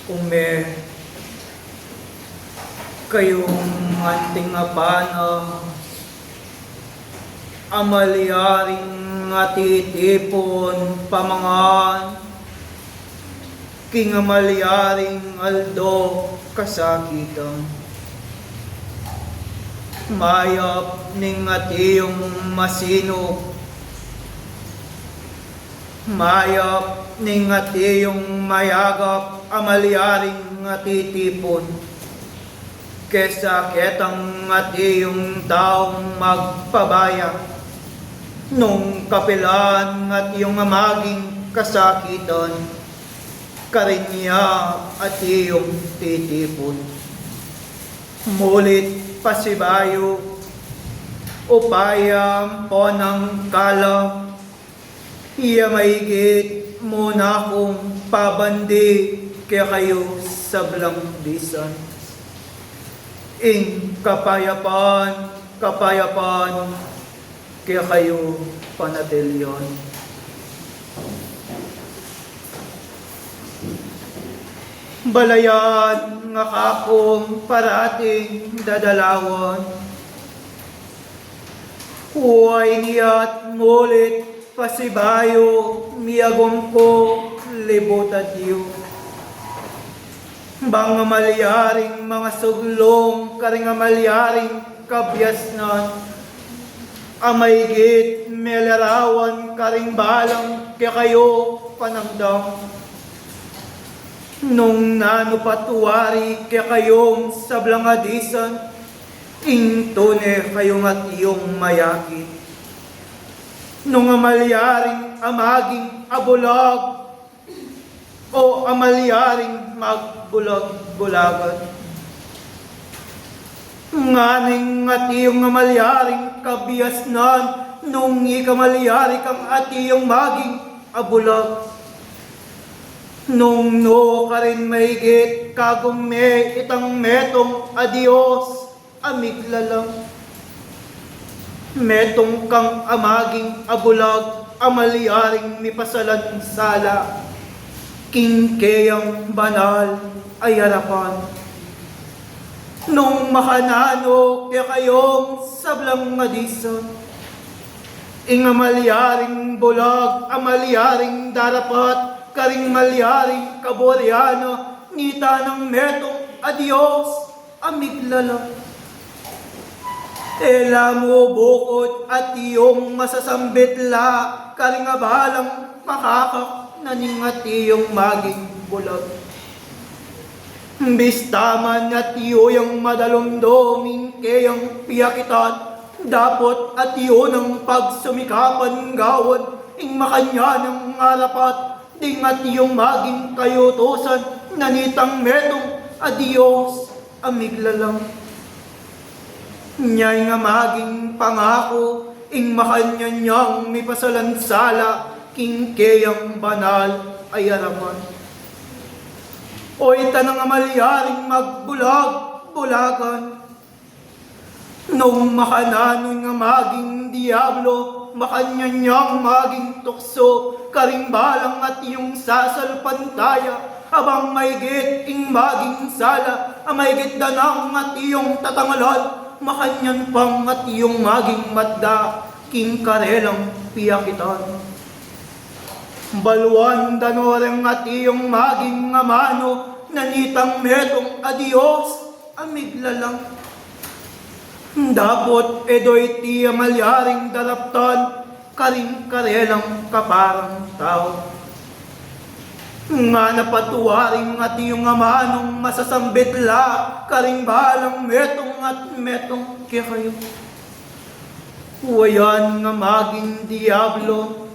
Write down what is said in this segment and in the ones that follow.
Kung may kayong anting apana, amalyaring atitipon pamangan, king amalyaring aldo kasakitan. Mayap ning atiyong masino, mayap ning atiyong mayagap, amalyaring atitipon, kesa ketang atiyong taong magpabaya, nung kapilan atiyong amaging kasakitan, karinya atiyong titipon. Mulit pasibayo, upayam po ng kalam, iya maigit muna kong pabandi kaya kayo sa bisan. In kapayapan, kaya kayo panatilyon. Balayan nga kakong parating dadalawan, huway niya't ngulit pasibayo, miyagom ko libot at iyo. Bang amalyaring mga suglong, karing amalyaring kabyasnan, amaygit melarawan, karing balang kaya kayo panamdam. Nung nanupatuwari kaya kayong sablangadisan, intune kayong at iyong mayakit. Nung amalyaring amaging abulag, o amalyaring magbulag-bulagan. Nganing at iyong amalyaring kabiasnan, nung ikamalyari kang at iyong maging abulag. Nung no ka rin maigit kagume itang metong adios, amiglalang. Metong kang amaging abulag, amalyaring mipasalan sala, kingkeyang banal ay harapan. Nung makanano kaya kayong sablang madison, ing amalyaring bulag, amalyaring darapat, karing malyaring kaboreano, nita ng metong adios, amiglala. Ela mo bukod at iyong masasambit la, karing abalang makakak, naningat iyong maging bulag. Bistaman at iyong madalumdoming kayang piyakitan, dapot at iyo ng pagsumikapan gawad, ing makanya ng arapat, ding at iyong maging kayutusan, nanitang metong adios, amiglalang. Nyay nga maging pangako, ing makanya niyang mipasalansala, king kayang banal ay araman. Oy tanang amalyaring magbulag-bulagan, nung makananon nga maging diablo, makanya niyang maging tukso, karing balang at iyong sasalpantaya, abang maygit ing maging sala, amaygit danang at iyong tatangalan, makanyan pang at iyong maging matda, king karelang piyakitan. Baluan danoreng at iyong maging amano, nanitang metong adios, amiglalang. Dapot edo'y ti amalyaring daraptan, karing karelang kaparang tao. Nga napatuwaring at iyong amanong masasambit la, karing balang metong at metong kaya kayo. Wayan nga maging diablo,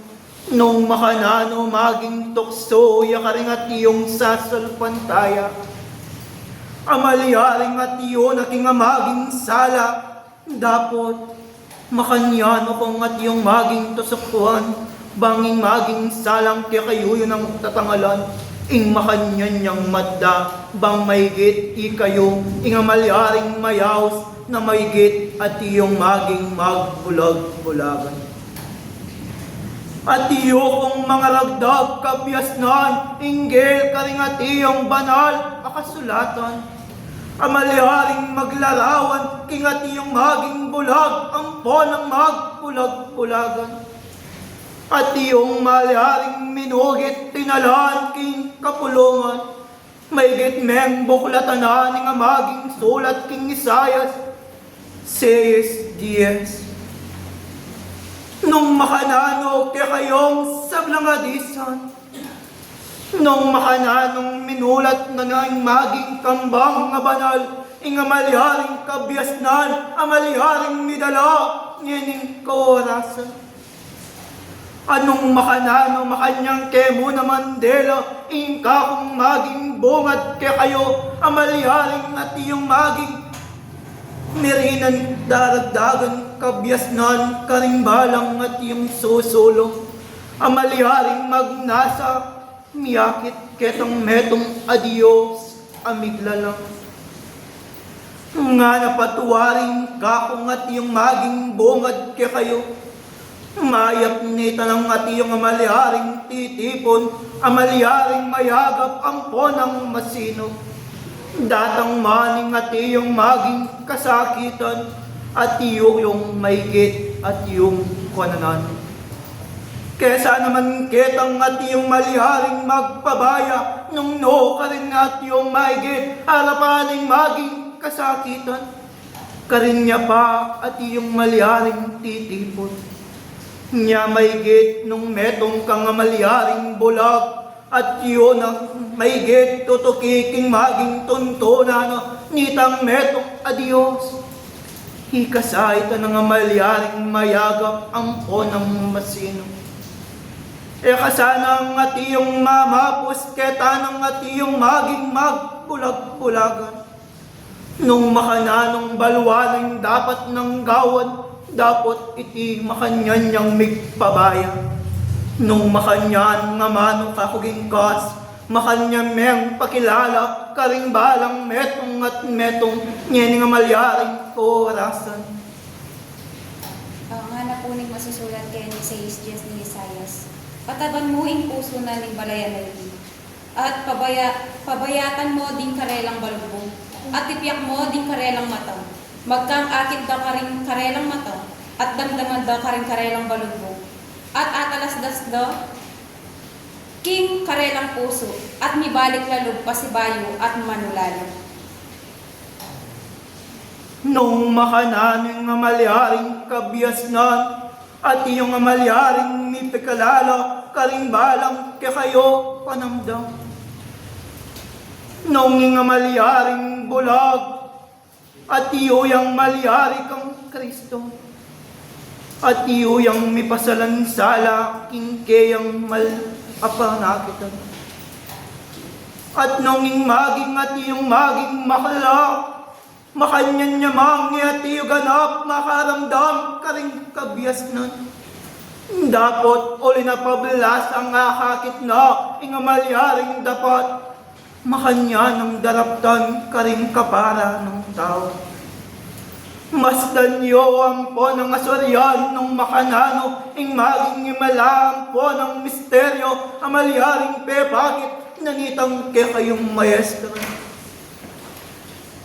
nung makanano maging tukso, yakaring at iyong sasalpantaya. Amaliaring at iyon aking maging sala, dapot makanyano kong at iyong maging tusukuan, banging maging salang kayuyo ng tatangalan, ing makanyan niyang madda, bang maygit ikayo, ing amaliaring mayaos, na maygit at iyong maging magbulag-bulagan. At iyo kong mga ragdag kabyasnan, inggil karing at iyong banal akasulatan. Amaliharing maglarawan, king at iyong maging bulag, ang ponang magbulag-bulagan. At iyong maliharing minugit, tinalaan, king kapulungan. Maygit meng buklatanan, ng maging sulat, king Isayas, 6:10. Nung makanano kayong sablangadisan, nung makananong minulat na naing maging kambang nga banal, ing amaliharing kabyasnan, amaliharing midala, ngining kaorasan. Anong makanano makanyang kemo na Mandela, ing kakong maging bungad kayo, amaliharing at iyong maging nirinan daragdagan kabyasnan, karimbalang at iyong susulong. Amaliharing magnasa, miyakit ketong metong adios, amiglalang. Nga napatuwaring kakong at iyong maging bungad kayo. Mayap ni tanang at iyong amaliharing titipon, amaliharing mayagap ang ponang masino. Datang maning at iyong maging kasakitan, at iyong maygit at iyong kwananan. Kesa naman ketang at iyong maliharing magpabaya, nung no ka rin at iyong maygit, harapaning maging kasakitan. Karin niya pa at iyong maliharing titipon. Niya maygit nung metong kang maliharing bulag, at yun ang maygit tutukiking maging tuntunan, nitang metong adios. Hikasay ka ng malyaring mayagap ang ponang masino. E kasanang at iyong mamapos ketanang at iyong maging magbulag-bulagan. Nung makananong balwaning dapat ng gawan, dapat iti makanyan niyang migpabaya. Nung makanyan nga mano kakuging kas, makanyan meng pakilala, karing balang metong at metong, nyening malyaring orasan. Nga na po masusulat kayo ni 6:10 ni Isayas. Pataban mo ing puso na ni balayan na iti. At pabayatan mo din karelang balubong. At tipiyak mo din karelang mata. Magkang akit da karing karelang mata. At damdaman da karing karelang balubong. At atalasdas da king karelang puso. At mibalik lalog pasibayo at manulalo. Nung makananing malyaring kabyasnan, at iyong malyaring mipikalala, karing balang kayo panamdam. Nung malyaring bulag, at iyong malyari kang Kristo, at iyong mipasalansala, kingkeyang malapanakitan. At nung maging at iyong maging makala, makanyan niya mangi at iyo ganap makaramdam karing kabyasnan. Dapot uli na pablas ang akakit na ingamalyaring dapat, makanya ng daraptan karing kapara ng tao. Masdan yo ang po ng asoryan nung makanano, ing maging imalang po ng misteryo, amalyaring pepakit, nanitang kayong maestro.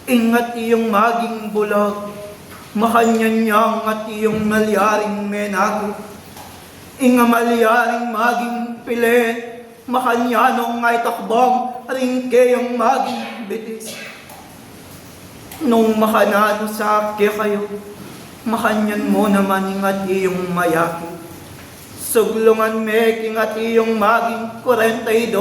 Ingat iyong maging bulag, makanyan niyang at iyong malyaring menagit. Inga malyaring maging pilit, makanyanong ngay takbang, ring kayong maging bitis. Nung makanano sa kayo, makanyan mo naman ingat iyong mayakit. Suglungan meking at iyong maging 42,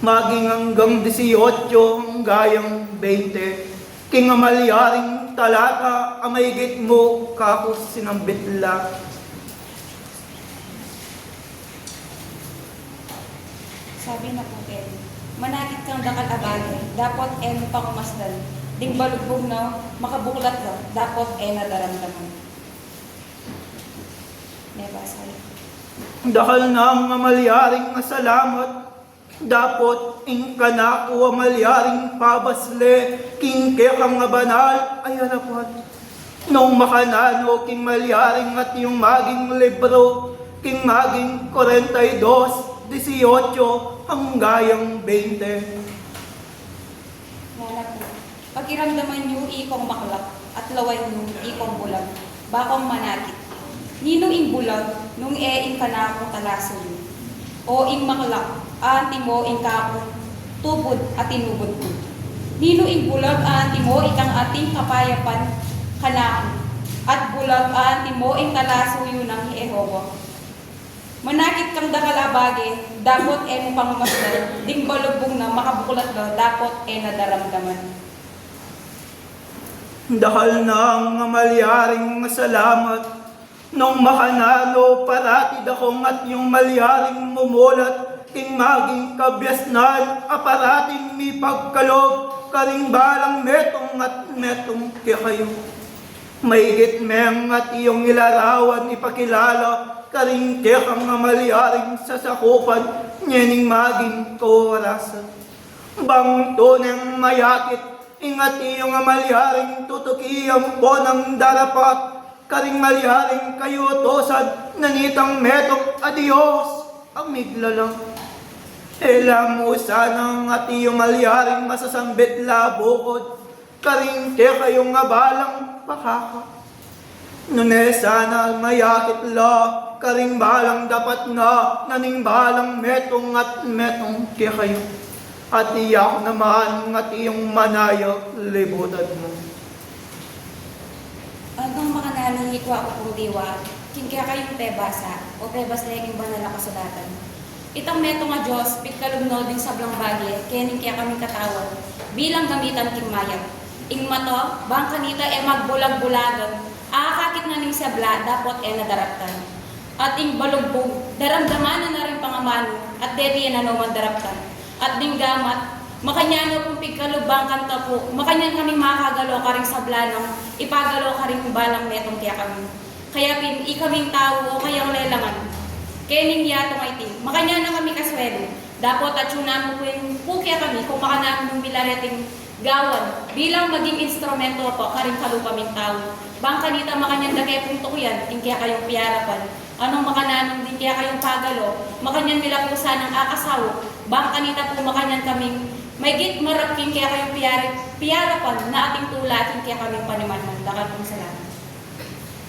maging hanggang 18, gayang 20, king malyaring talata amaygit mo kako sinambitla. Sabi na po Kelly, manakit kang dakal abagay, dapat pakumasdan. Ding balugbog na makabuklat ka, dapat nadaramdaman. Nebasay. Dakal na nga malyaring nga salamat, dapot ing kanako malyaring pabasle, king kekang nga banal, ay harapan. Nung makanano king malyaring at yung maging libro, king maging 42, 18, ang gayang 20. Ngana po, pakiramdaman niyo ikong maklak at laway niyo ikong bulag, bakong manakit. Nino ing bulag, nung ing kanakong talaso niyo. O ing maklak, anti mo ing kakong tubod at tinubod ko. Nino ing bulag, anti mo ikang ating kapayapan kanakong. At bulag, anti mo ing talaso yun ng Jehova. Manakit kang dakal abage, dapot mo pangumasdan, ding balugbong na makabuklat na, dapot nadaramdaman. Dakal na nga malyaring nga salamat, nung makanalo paratid akong at yung malyaring mumulat, king maging kabyasnan, aparating mi pagkalog, karing balang metong at metong kayo. Maigit meng at iyong ilarawan ipakilala, karing kekang nga malyaring sasakupan, nyening maging kaorasan. Bang tuneng mayakit, ingat iyong nga malyaring tutukiyang po ng darapat, karing malyaring kayutosan, nanitang metong adios, amigla lang. Elam mo sanang at iyong malyaring masasambit labukod, karing kekayong nga balang pakaka. Nune sana mayakit la, karing balang dapat na, naning balang metong at metong kekayo. At iyak naman at iyong manayok libutan mo. Anong mga nanihikwa ko kong diwa, kingkaya kayong tebasa, o tebas leging banal na kasulatan. Itang meto nga Diyos, pitkalugno din sablang bagay, kening kaya kaming katawan, bilang gamitan king mayag. Ing mato, bang kanita magbulag-bulagan, aakakit na ning sabla, dapot nadaraptan. At ing balugbog, daramdaman na rin pangamano, at deti na naman daraptan. At ding gamat, makanyano kung pigkalubang kanta po, makanyan kaming makagalo karing sablanang, ipagalo karing balang metong kaya kami. Kaya ikaming tao o kayang lelangan. Kening yatong itin, makanyan na kami kaswelo. Dapot at syunan mo po yung pukya kami kung makanaan ng bilareting gawan bilang maging instrumento po karing kalupaming tao. Bang kanita makanyan dagay punto ko yan, ting kaya kayong piyarapan. Anong makananong din kaya kayong pagalo, makanyan nila po sanang akasawo. Bang kanita po makanyan kaming may git marapking kaya kayong piyarapan na ating tulatin kaya kaming panimanman. Dakal pong salamat.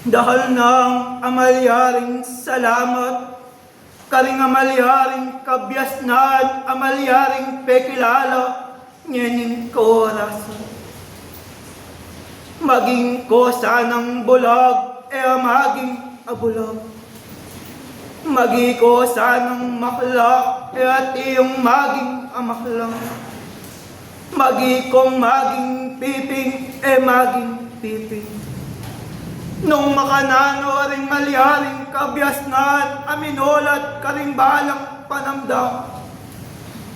Dahil ng amalyaring salamat, karing amalyaring kabyasnan, amalyaring pekilala, nyening korasan. Maging ko sanang bulag, maging abulag. Magi ko sanang maklak, at iyong maging amaklang. Magi kong maging piping, maging piping. Nung makanano ring malyaring kabyasnan, aminolat karing balang panamdam.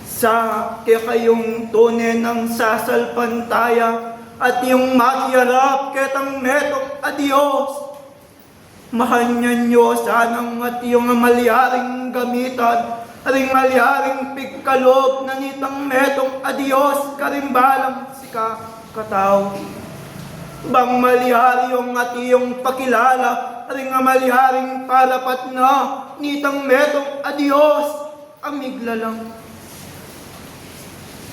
Sa kayong tunay ng sasalpantaya, at yung makiarap ketang metong adios. Mahanyan nyo sanang at yung malyaring gamitan, ring malyaring pigkalog na nitang metong adios karimbalang sika katao. Bang malyaryong at iyong pakilala, ring malyaring palapat na nitang metong adios, amigla lang.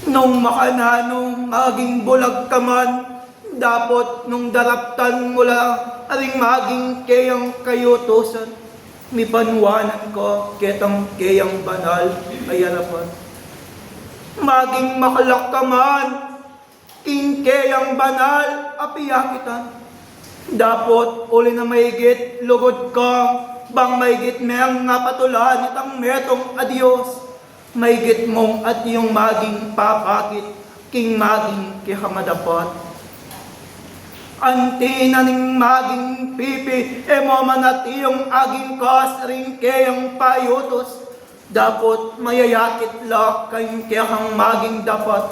Nung makananong maging bulag ka man, dapot nung daraptan mula, aring maging kayang kayutosan, mi panwanan ko ketang kayang banal ay harapan. Maging makalak ka man, king kayang banal apiyakitan. Dapot uli na maigit lugod ka, bang maigit meyang nga patulan itang metong adios. Maigit mong at yung maging papakit, king maging kihamadapat. Antinaning maging pipi, emo manatiyong aging kas ring kayang payutos. Dapat mayayakit la kayong kayang maging dapat.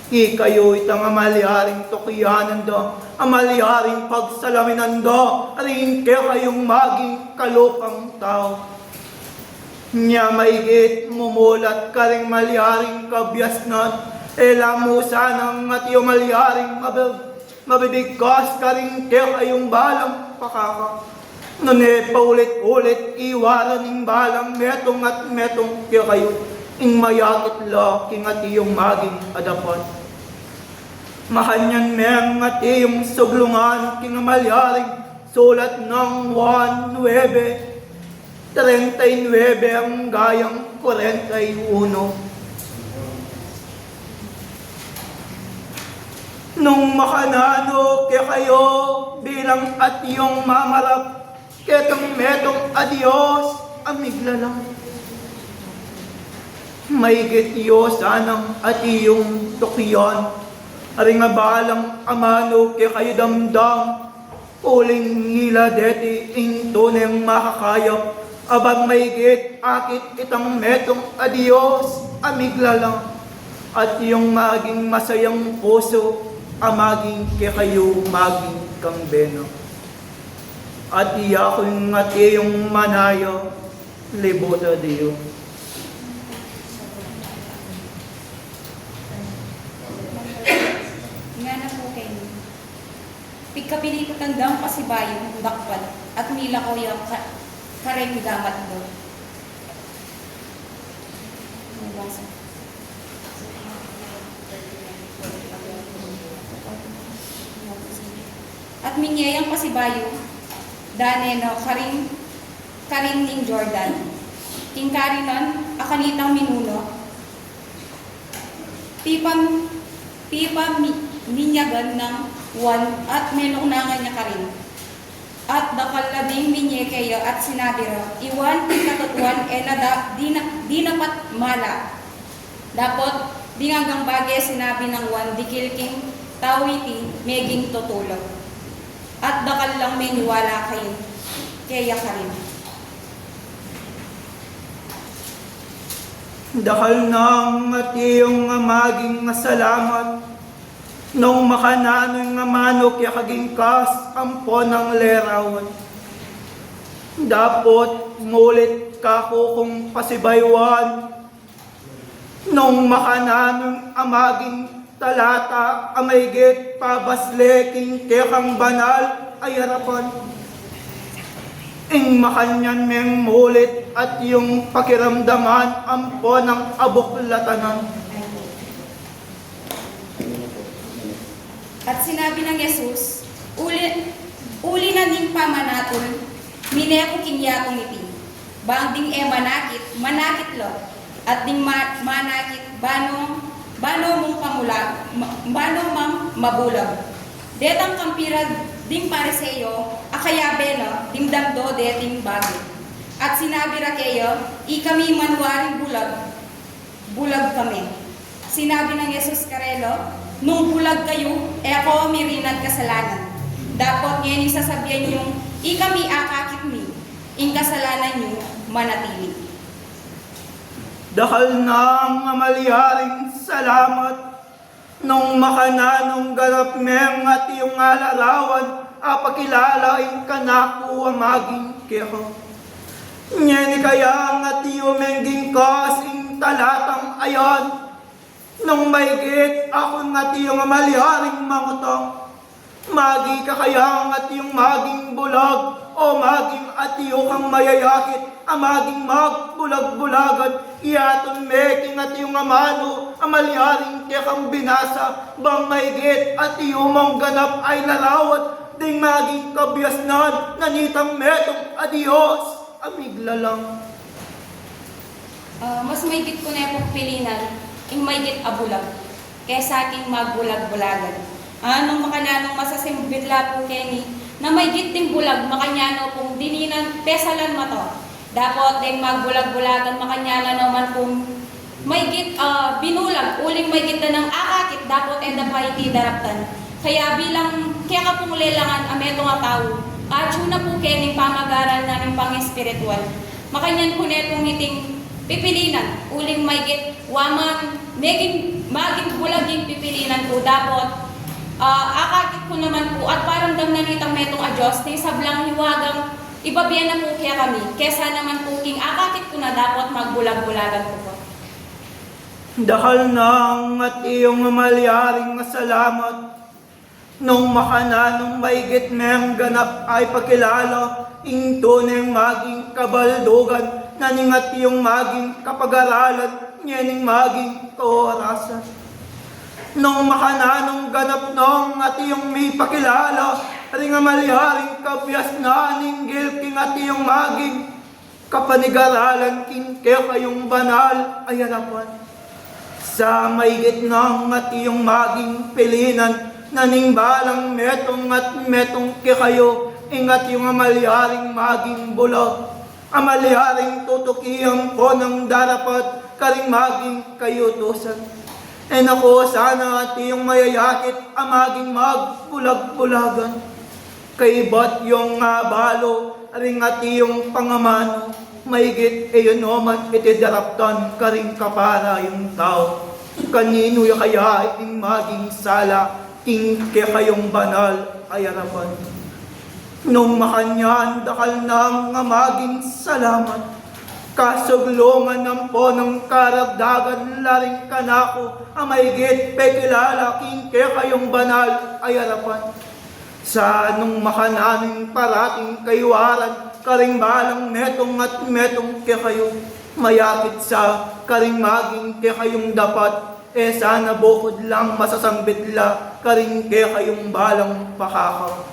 Ikayo itang amalyaring tukiyanan do, amalyaring pagsalamin do, rin kayong maging kalupang tao. Nya maigit mumulat ka ring malyaring kabyasnan, elamusan ang at yung malyaring mabibigkas ka rin kayong balang pakaka. Nune paulit-ulit iwaran ng balang metong at metong kayo, ing mayakit la king at iyong maging adapat. Mahanyan meng at iyong suglungan king malyaring sulat ng 1:9, 39 ang gayang 41. Nung makanano kaya kayo bilang at iyong mamarap, ketong metong adios amigla lang. Maigit iyo sanang at iyong tukiyan, aring balang amano kaya kayo damdam, uling ngila deti ing tuneng makakayap, abang maigit akit itang metong adios amigla lang. At yung maging masayang puso, amaging kayo maging kang beno. At iyakong ngati yung manayo, libuta diyo. Nga na po kayo. Pigkapili ko tandang pasibayong dakpan at mila ko yung kareng gamat do. Nabasa. At minyayang pasibayo, dane no, karing ning Jordan. King karinan, akanitang minuno. Pipam minyagan ng at menong nangan niya karin. At dakal labing minye kayo at sinabi ro, iwan ikatutuan di napat mala. Dapat di hanggang bagay sinabi ng wan dikil king tawiti meging tutulog. At dakal lang may niwala kayo, kaya ka rin. Dahil nang at iyong maging masalamat, nung makanano'y nga manok ya kaging kas ampo ng lerawan. Dapat mulit ka ko kung pasibaywan, nung makanano'y amaging talata amaygit pabasleking kekang banal ay harapan. Ing makanyan meng mulit at yung pakiramdaman ampo ng abuklatanan. At sinabi ng Jesus, uli na ning pamanaton, mineko kinyatong iti. Bang ding manakit lo, at ding manakit bano mong pamulag, bano mang mabulag. Detang kampira ding pariseyo, akayabe no, ding damdo deting bagay. At sinabi ra kayo, ikami manwaring bulag kami. Sinabi ng Jesus karelo, nung bulag kayo, ako mirinat kasalanan. Dapat ngayon sasabihan yung, ikami akakit mi, ing kasalanan nyo manatili. Dahil nang amalyaring salamat, nung makananong ganap meng at iyong alarawan, apakilalain ka na ko maging keho. Nyeni kaya at iyong mengging kasing talatang ayon, nung maigit ako at iyong amalyaring mangutong, magi ka kaya at iyong maging bulag, o maging at iyong kang mayayakit, amaging magbulag-bulagan, iyaton meking at iyong amano, amalyaring kekang binasa, bang maigit at iyong mong ganap ay larawat, ding maging kabyasnan, nanitang metong adios, amigla lang. Mas maigit ko na yung pilinan, ing maigit abulag, kesa aking magbulag-bulagan. Anong makanyanong masasimbitla po Kenny, na maigit ding bulag, makanyano kung dininan, pesalan mo to. Dapat ding magbulag-bulagan, makanyana naman kung maigit binulag, uling maigit na ng akakit, dapat ay dapat iti daraptan. Kaya bilang kaya ka pong lelangan ameto nga tao, at yun na po kening pamagaral na ng pang-espiritual. Makanyan po netong hiting pipilinan, uling maigit, waman, maging bulaging pipilinan po dapat. Akakit ko naman po at parang damnanitang metong adyos na sablang hiwagang ibabiyan na po kaya kami. Kesa naman po king akakit ko na dapat magbulag-bulagan po po. Dahal nang at iyong mamalyaring masalamat, nung makananong maigit mayang ganap ay pagkilala, ing tuneng maging kabaldugan, naningat iyong maging kapag-aralan, nyening maging kaorasan. Nung makananong ganap nung at iyong may pakilala, ring amalyaring kabyas na ninggil king at iyong maging kapanigaralan, king kaya kayong banal ay harapan. Sa maigit ng at iyong maging pilinan, naningbalang metong at metong kayo, ingat yung amalyaring maging bulag, amalyaring tutukiang po ng darapat, karing maging kayutusan. E naku, sana at iyong mayayakit, amaging magbulag-bulagan, kay ba't yung balo, ring at iyong pangamano, maigit iyon naman itidaraptan karing kapara yung tao. Kanino kaya iting maging sala, king kayong banal ay harapan. Nung makanyan, dakal nang maging salamat, kasuglungan ng ponong karagdagan, laring kanako, amaygit pekilala, king kayong banal ay harapan. Sa nung makananing parating kaywaran, karing balang metong at metong kayo, mayakit sa karing maging kayong dapat, sana bukod lang masasangbit la, karing kayong balang pakakaw.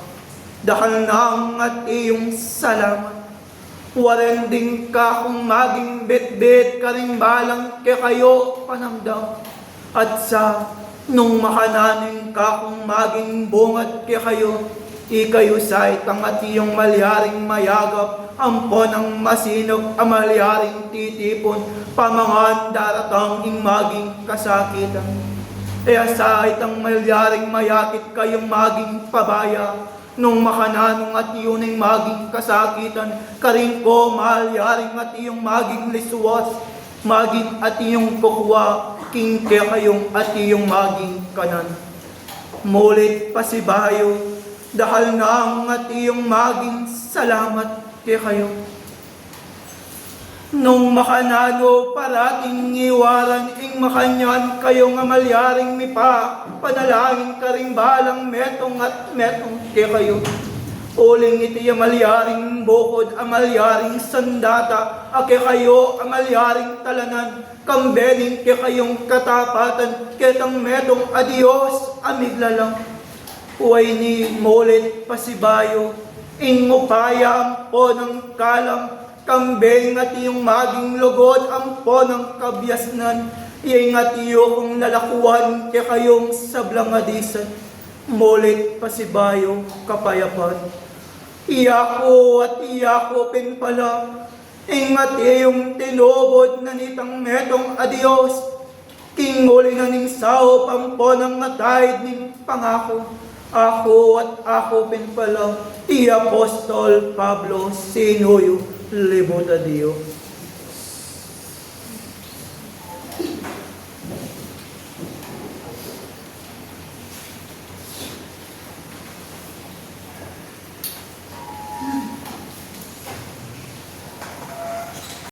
Dahil nang at iyong salamat, warending ka kung maging bitbit, karing balang kayo panamdam, at sa nung makananing ka kung maging bungad kayo, ikayo sa itang at iyong malyaring mayagap, ampo ng masinog amalyaring titipon, pamangan daratang ing maging kasakitan. Kaya sa itang malyaring mayakit kayong maging pabaya, nung makananong at iyong maging kasakitan, karing ko malyaring at iyong maging lisuwas, maging at iyong kukuha, king kayong at iyong maging kanan. Mulit pasibayo, dahil nang at iyong maging salamat kayo. Nung makanano parating iwaran, ing makanyan kayong amalyaring mipa, panalangin karing balang metong at metong kayo. Uling iti amalyaring bukod, amalyaring sandata, ake kayo amalyaring talanan, kambening kayong katapatan, ketang metong adios, amiglalang. Huway ni mulit pasibayo, ingupaya ang po ng kalam, kambeng at iyong maging lugod ang po ng kabyasnan, iingat iyo kung nalakuan kayong sablang adisan, mulit pasibayo kapayapan. Iyako at iyakopin pala, ingat iyong tinubod na nitang metong adios, king muli na ning sao pampo ng matayid ning pangako. Ako at akopin pala, ti Apostol Pablo Sinuyo Libuta Dio.